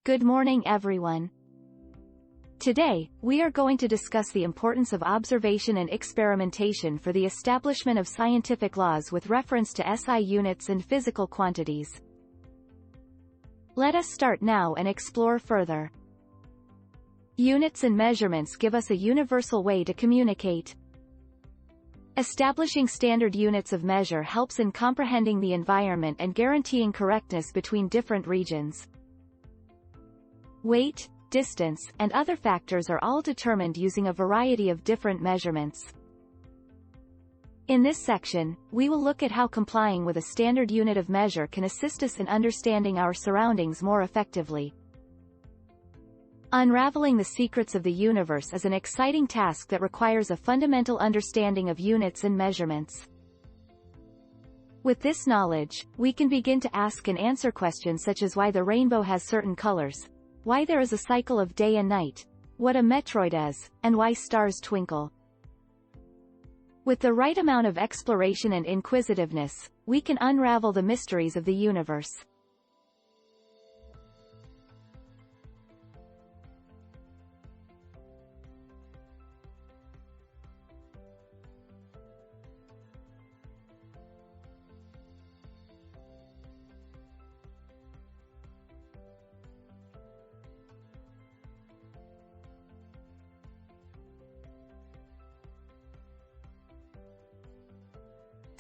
Good morning, everyone. Today, we are going to discuss the importance of observation and experimentation for the establishment of scientific laws with reference to SI units and physical quantities. Let us start now and explore further. Units and measurements give us a universal way to communicate. Establishing standard units of measure helps in comprehending the environment and guaranteeing correctness between different regions. Weight, distance, and other factors are all determined using a variety of different measurements. In this section, we will look at how complying with a standard unit of measure can assist us in understanding our surroundings more effectively. Unraveling the secrets of the universe is an exciting task that requires a fundamental understanding of units and measurements. With this knowledge, we can begin to ask and answer questions such as why the rainbow has certain colors, why there is a cycle of day and night, what a metroid is, and why stars twinkle. With the right amount of exploration and inquisitiveness, we can unravel the mysteries of the universe.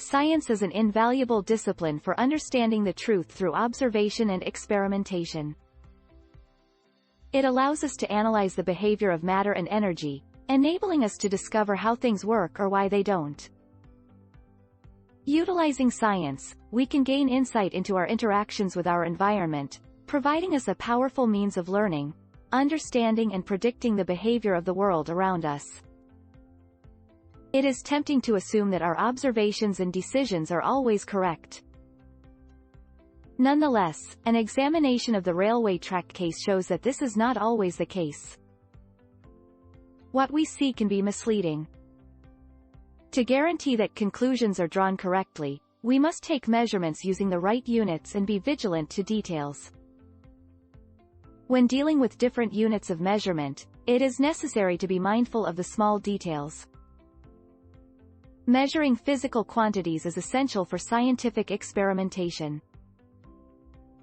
Science is an invaluable discipline for understanding the truth through observation and experimentation. It allows us to analyze the behavior of matter and energy, enabling us to discover how things work or why they don't. Utilizing science, we can gain insight into our interactions with our environment, providing us a powerful means of learning, understanding and predicting the behavior of the world around us. It is tempting to assume that our observations and decisions are always correct. Nonetheless, an examination of the railway track case shows that this is not always the case. What we see can be misleading. To guarantee that conclusions are drawn correctly, we must take measurements using the right units and be vigilant to details. When dealing with different units of measurement, it is necessary to be mindful of the small details. Measuring physical quantities is essential for scientific experimentation.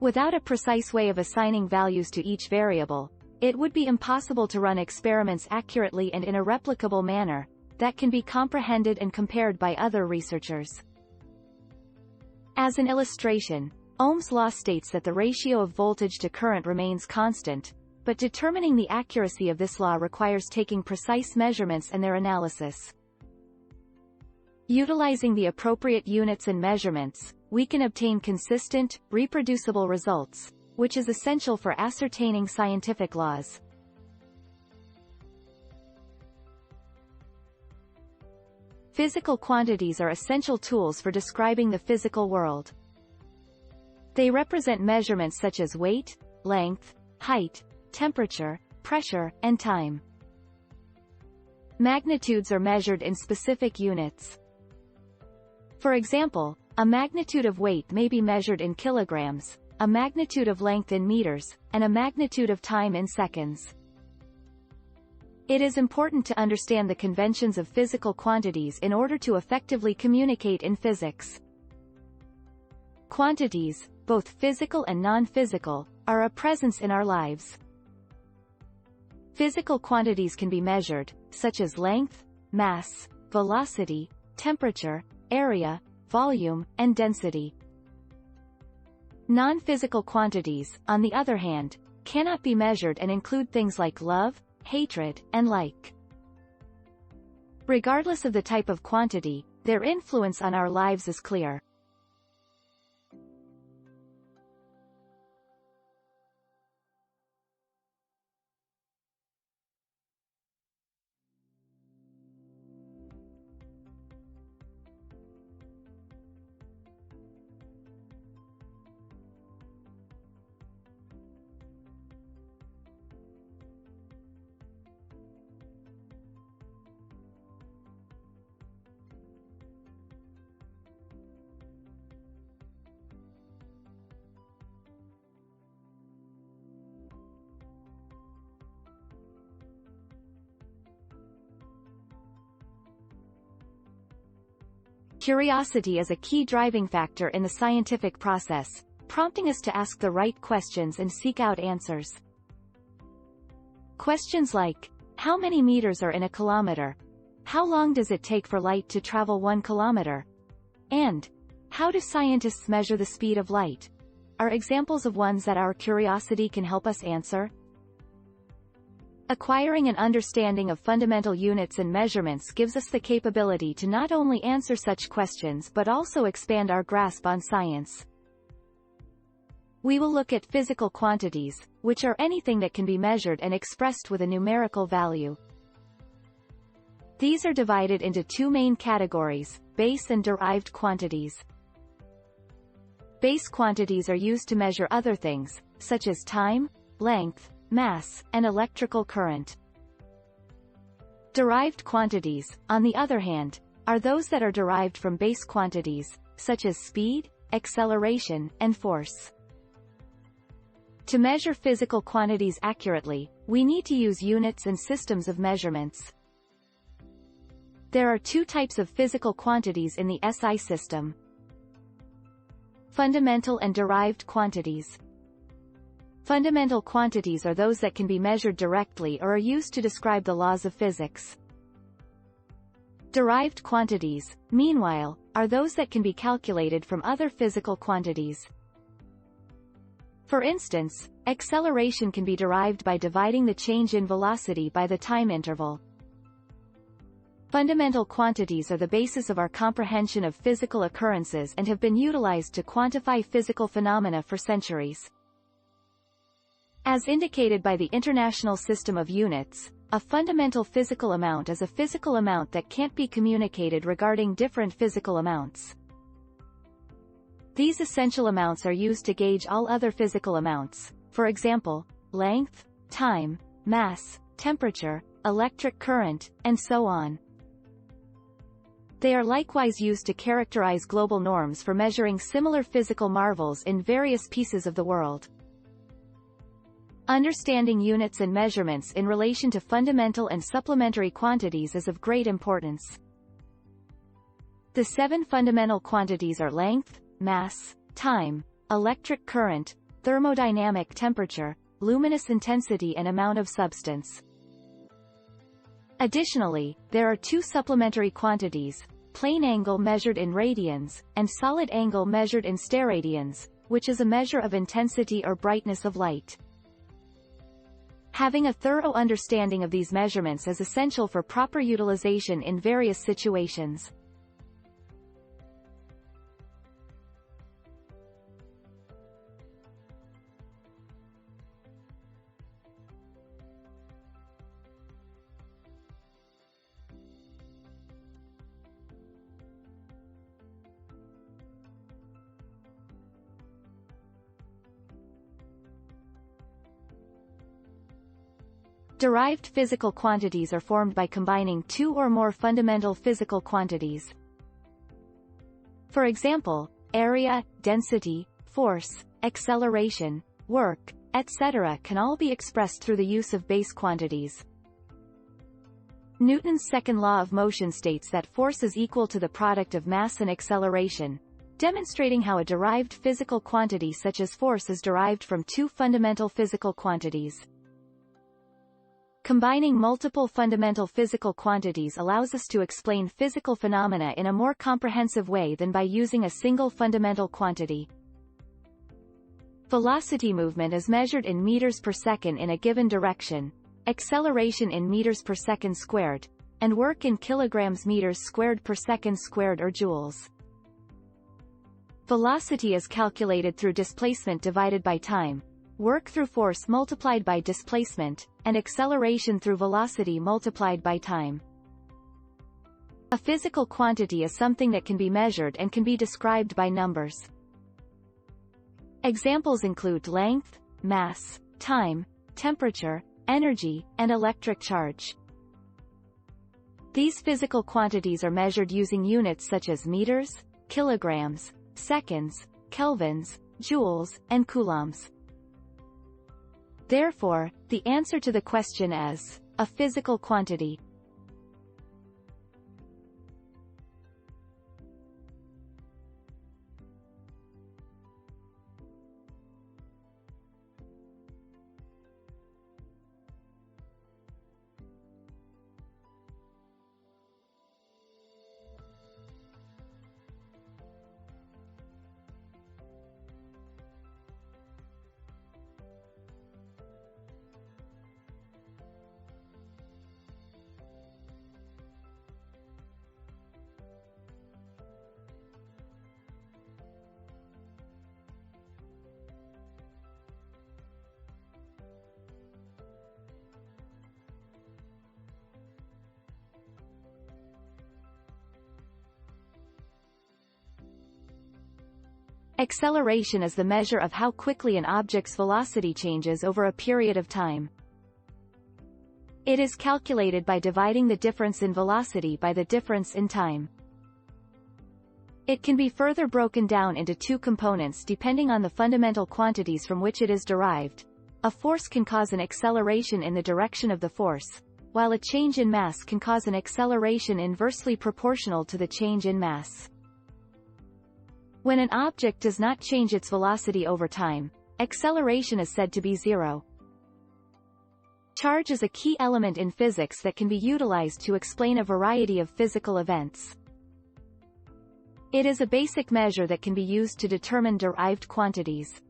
Without a precise way of assigning values to each variable, it would be impossible to run experiments accurately and in a replicable manner that can be comprehended and compared by other researchers. As an illustration, Ohm's law states that the ratio of voltage to current remains constant, but determining the accuracy of this law requires taking precise measurements and their analysis. Utilizing the appropriate units and measurements, we can obtain consistent, reproducible results, which is essential for ascertaining scientific laws. Physical quantities are essential tools for describing the physical world. They represent measurements such as weight, length, height, temperature, pressure, and time. Magnitudes are measured in specific units. For example, a magnitude of weight may be measured in kilograms, a magnitude of length in meters, and a magnitude of time in seconds. It is important to understand the conventions of physical quantities in order to effectively communicate in physics. Quantities, both physical and non-physical, are a presence in our lives. Physical quantities can be measured, such as length, mass, velocity, temperature, area, volume, and density. Non-physical quantities, on the other hand, cannot be measured and include things like love, hatred, and like. Regardless of the type of quantity, their influence on our lives is clear. Curiosity is a key driving factor in the scientific process, prompting us to ask the right questions and seek out answers. Questions like, how many meters are in a kilometer? How long does it take for light to travel 1 kilometer? And, how do scientists measure the speed of light? Are examples of ones that our curiosity can help us answer. Acquiring an understanding of fundamental units and measurements gives us the capability to not only answer such questions but also expand our grasp on science. We will look at physical quantities, which are anything that can be measured and expressed with a numerical value. These are divided into 2 main categories, base and derived quantities. Base quantities are used to measure other things, such as time, length, mass, and electrical current. Derived quantities, on the other hand, are those that are derived from base quantities, such as speed, acceleration, and force. To measure physical quantities accurately, we need to use units and systems of measurements. There are 2 types of physical quantities in the SI system: fundamental and derived quantities. Fundamental quantities are those that can be measured directly or are used to describe the laws of physics. Derived quantities, meanwhile, are those that can be calculated from other physical quantities. For instance, acceleration can be derived by dividing the change in velocity by the time interval. Fundamental quantities are the basis of our comprehension of physical occurrences and have been utilized to quantify physical phenomena for centuries. As indicated by the International System of Units, a fundamental physical amount is a physical amount that can't be communicated regarding different physical amounts. These essential amounts are used to gauge all other physical amounts, for example, length, time, mass, temperature, electric current, and so on. They are likewise used to characterize global norms for measuring similar physical marvels in various pieces of the world. Understanding units and measurements in relation to fundamental and supplementary quantities is of great importance. The 7 fundamental quantities are length, mass, time, electric current, thermodynamic temperature, luminous intensity and amount of substance. Additionally, there are 2 supplementary quantities, plane angle measured in radians, and solid angle measured in steradians, which is a measure of intensity or brightness of light. Having a thorough understanding of these measurements is essential for proper utilization in various situations. Derived physical quantities are formed by combining 2 or more fundamental physical quantities. For example, area, density, force, acceleration, work, etc. can all be expressed through the use of base quantities. Newton's second law of motion states that force is equal to the product of mass and acceleration, demonstrating how a derived physical quantity such as force is derived from 2 fundamental physical quantities. Combining multiple fundamental physical quantities allows us to explain physical phenomena in a more comprehensive way than by using a single fundamental quantity. Velocity movement is measured in meters per second in a given direction, acceleration in meters per second squared, and work in kilograms meters squared per second squared or joules. Velocity is calculated through displacement divided by time, work through force multiplied by displacement, and acceleration through velocity multiplied by time. A physical quantity is something that can be measured and can be described by numbers. Examples include length, mass, time, temperature, energy, and electric charge. These physical quantities are measured using units such as meters, kilograms, seconds, kelvins, joules, and coulombs. Therefore, the answer to the question is a physical quantity. Acceleration is the measure of how quickly an object's velocity changes over a period of time. It is calculated by dividing the difference in velocity by the difference in time. It can be further broken down into two components depending on the fundamental quantities from which it is derived. A force can cause an acceleration in the direction of the force, while a change in mass can cause an acceleration inversely proportional to the change in mass. When an object does not change its velocity over time, acceleration is said to be zero. Charge is a key element in physics that can be utilized to explain a variety of physical events. It is a basic measure that can be used to determine derived quantities.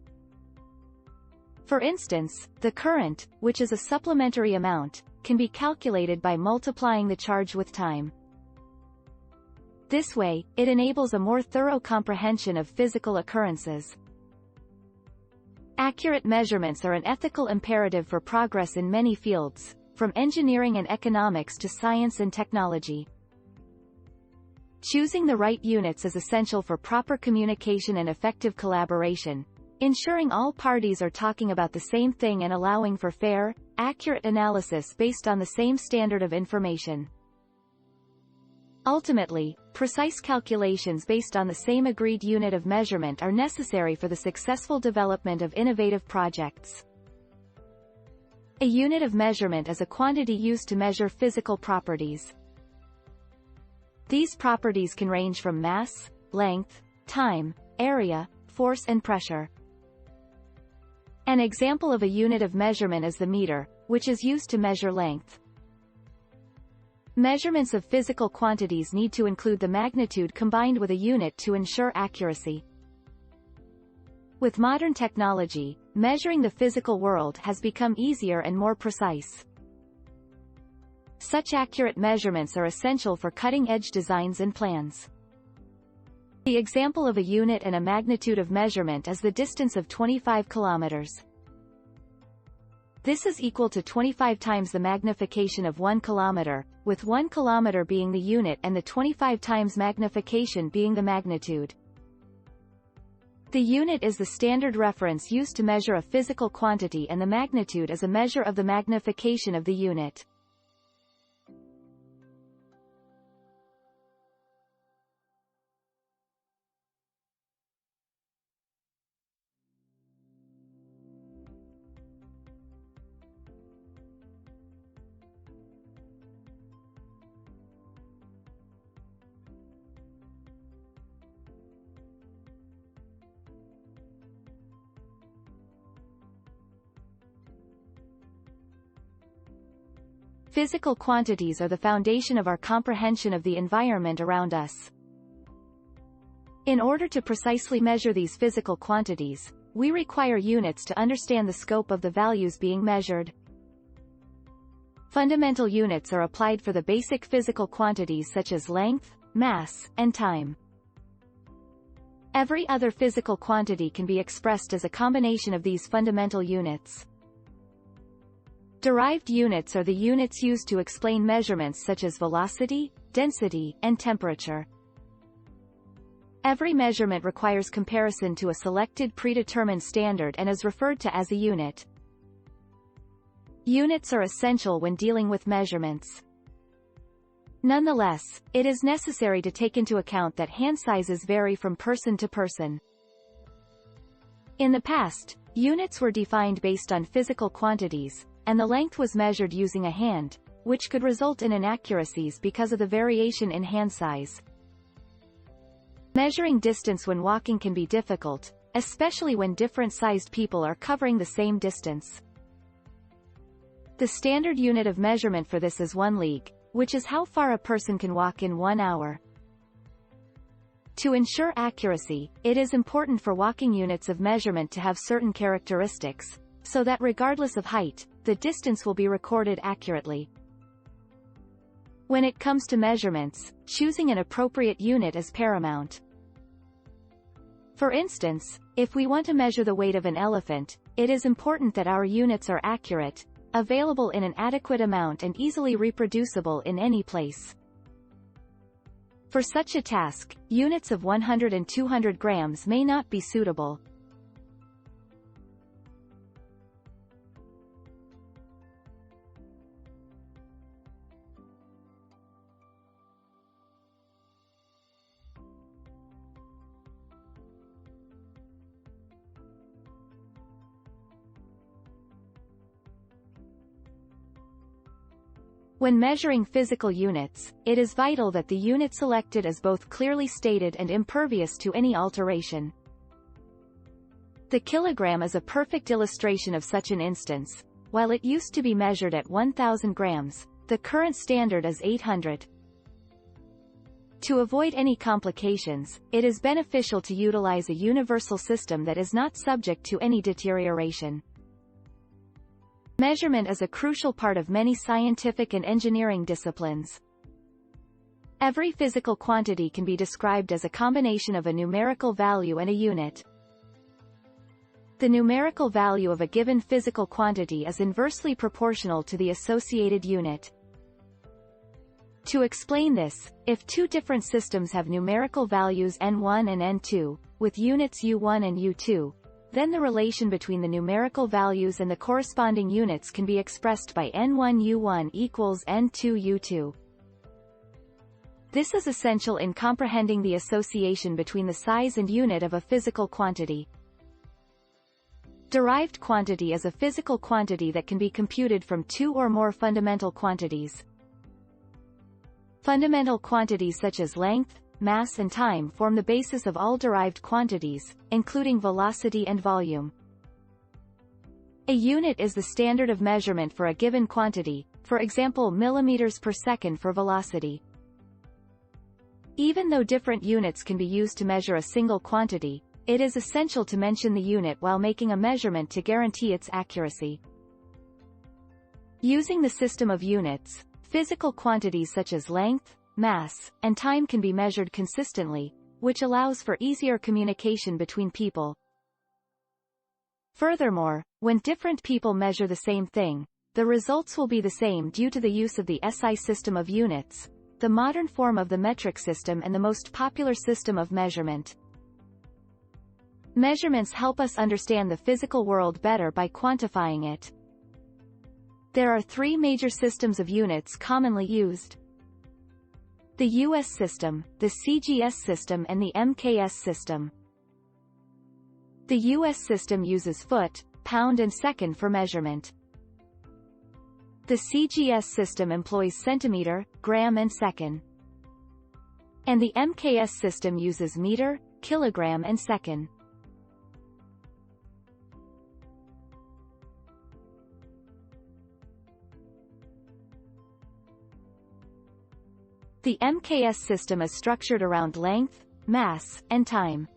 For instance, the current, which is a supplementary amount, can be calculated by multiplying the charge with time. This way, it enables a more thorough comprehension of physical occurrences. Accurate measurements are an ethical imperative for progress in many fields, from engineering and economics to science and technology. Choosing the right units is essential for proper communication and effective collaboration, ensuring all parties are talking about the same thing and allowing for fair, accurate analysis based on the same standard of information. Ultimately, precise calculations based on the same agreed unit of measurement are necessary for the successful development of innovative projects. A unit of measurement is a quantity used to measure physical properties. These properties can range from mass, length, time, area, force and pressure. An example of a unit of measurement is the meter, which is used to measure length. Measurements of physical quantities need to include the magnitude combined with a unit to ensure accuracy. With modern technology, measuring the physical world has become easier and more precise. Such accurate measurements are essential for cutting-edge designs and plans. The example of a unit and a magnitude of measurement is the distance of 25 kilometers. This is equal to 25 times the magnification of 1 kilometer, with 1 kilometer being the unit and the 25 times magnification being the magnitude. The unit is the standard reference used to measure a physical quantity and the magnitude is a measure of the magnification of the unit. Physical quantities are the foundation of our comprehension of the environment around us. In order to precisely measure these physical quantities, we require units to understand the scope of the values being measured. Fundamental units are applied for the basic physical quantities such as length, mass, and time. Every other physical quantity can be expressed as a combination of these fundamental units. Derived units are the units used to explain measurements such as velocity, density, and temperature. Every measurement requires comparison to a selected predetermined standard and is referred to as a unit. Units are essential when dealing with measurements. Nonetheless, it is necessary to take into account that hand sizes vary from person to person. In the past, units were defined based on physical quantities, and the length was measured using a hand, which could result in inaccuracies because of the variation in hand size. Measuring distance when walking can be difficult, especially when different-sized people are covering the same distance. The standard unit of measurement for this is 1 league, which is how far a person can walk in 1 hour. To ensure accuracy, it is important for walking units of measurement to have certain characteristics, so that regardless of height, the distance will be recorded accurately. When it comes to measurements, choosing an appropriate unit is paramount. For instance, if we want to measure the weight of an elephant, it is important that our units are accurate, available in an adequate amount and easily reproducible in any place. For such a task, units of 100 and 200 grams may not be suitable. When measuring physical units, it is vital that the unit selected is both clearly stated and impervious to any alteration. The kilogram is a perfect illustration of such an instance. While it used to be measured at 1,000 grams, the current standard is 800. To avoid any complications, it is beneficial to utilize a universal system that is not subject to any deterioration. Measurement is a crucial part of many scientific and engineering disciplines. Every physical quantity can be described as a combination of a numerical value and a unit. The numerical value of a given physical quantity is inversely proportional to the associated unit. To explain this, if two different systems have numerical values n1 and n2, with units u1 and u2, then the relation between the numerical values and the corresponding units can be expressed by n1u1 equals n2u2. This is essential in comprehending the association between the size and unit of a physical quantity. Derived quantity is a physical quantity that can be computed from two or more fundamental quantities. Fundamental quantities such as length, mass and time form the basis of all derived quantities, including velocity and volume. A unit is the standard of measurement for a given quantity, for example millimeters per second for velocity. Even though different units can be used to measure a single quantity, it is essential to mention the unit while making a measurement to guarantee its accuracy. Using the system of units, physical quantities such as length, mass, and time can be measured consistently, which allows for easier communication between people. Furthermore, when different people measure the same thing, the results will be the same due to the use of the SI system of units, the modern form of the metric system and the most popular system of measurement. Measurements help us understand the physical world better by quantifying it. There are three major systems of units commonly used: the US system, the CGS system and the MKS system. The US system uses foot, pound and second for measurement. The CGS system employs centimeter, gram and second. And the MKS system uses meter, kilogram and second. The MKS system is structured around length, mass, and time.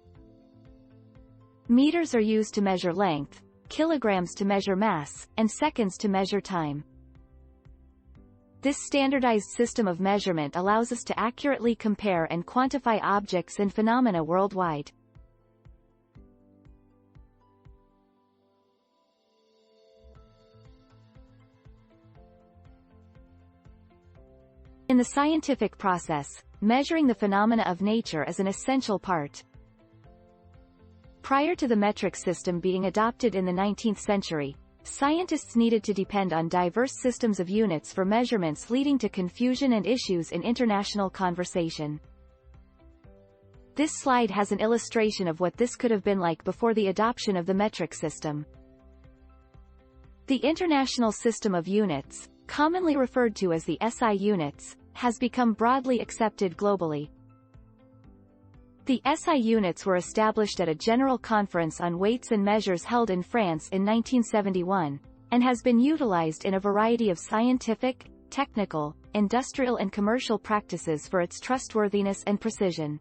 Meters are used to measure length, kilograms to measure mass, and seconds to measure time. This standardized system of measurement allows us to accurately compare and quantify objects and phenomena worldwide. In the scientific process, measuring the phenomena of nature is an essential part. Prior to the metric system being adopted in the 19th century, scientists needed to depend on diverse systems of units for measurements, leading to confusion and issues in international conversation. This slide has an illustration of what this could have been like before the adoption of the metric system. The International System of Units, commonly referred to as the SI units, has become broadly accepted globally. The SI units were established at a General Conference on Weights and Measures held in France in 1971, and has been utilized in a variety of scientific, technical, industrial and commercial practices for its trustworthiness and precision.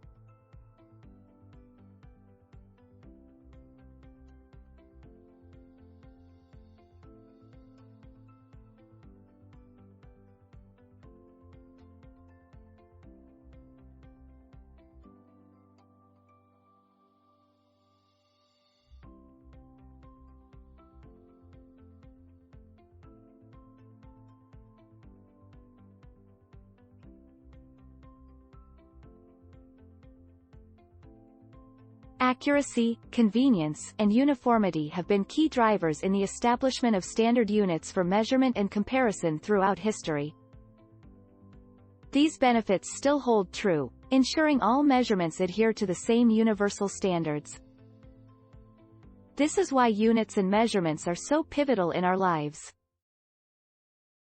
Accuracy, convenience, and uniformity have been key drivers in the establishment of standard units for measurement and comparison throughout history. These benefits still hold true, ensuring all measurements adhere to the same universal standards. This is why units and measurements are so pivotal in our lives.